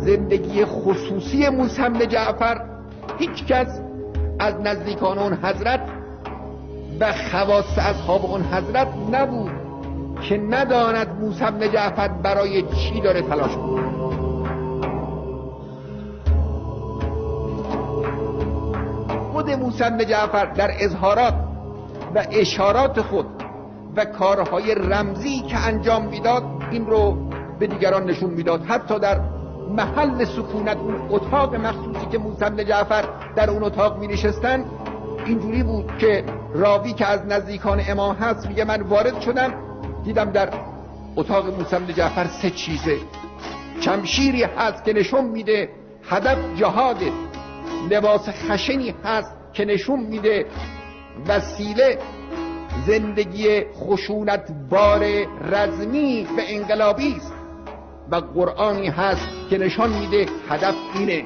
زندگی خصوصی موسی بن جعفر هیچ کس از نزدیکان اون حضرت و خواص اصحاب اون حضرت نبود که نداند موسی بن جعفر برای چی داره تلاش می‌کنه. خود موسی بن جعفر در اظهارات و اشارات خود و کارهای رمزی که انجام میداد این رو به دیگران نشون میداد. حتی در محل سکونت، اون اتاق مخصوصی که موسی بن جعفر در اون اتاق می نشستن، اینجوری بود که راوی که از نزدیکان امام هست میگه من وارد شدم دیدم در اتاق موسی بن جعفر 3 چیزه: شمشیری هست که نشون میده هدف جهاده، لباس خشنی هست که نشون میده وسیله زندگی خشونت بار رزمی و انقلابی است، و قرآنی هست که نشان میده هدف اینه،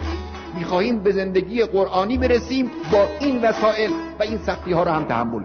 میخواهیم به زندگی قرآنی برسیم، با این وسایل و این سختی ها رو هم تحمل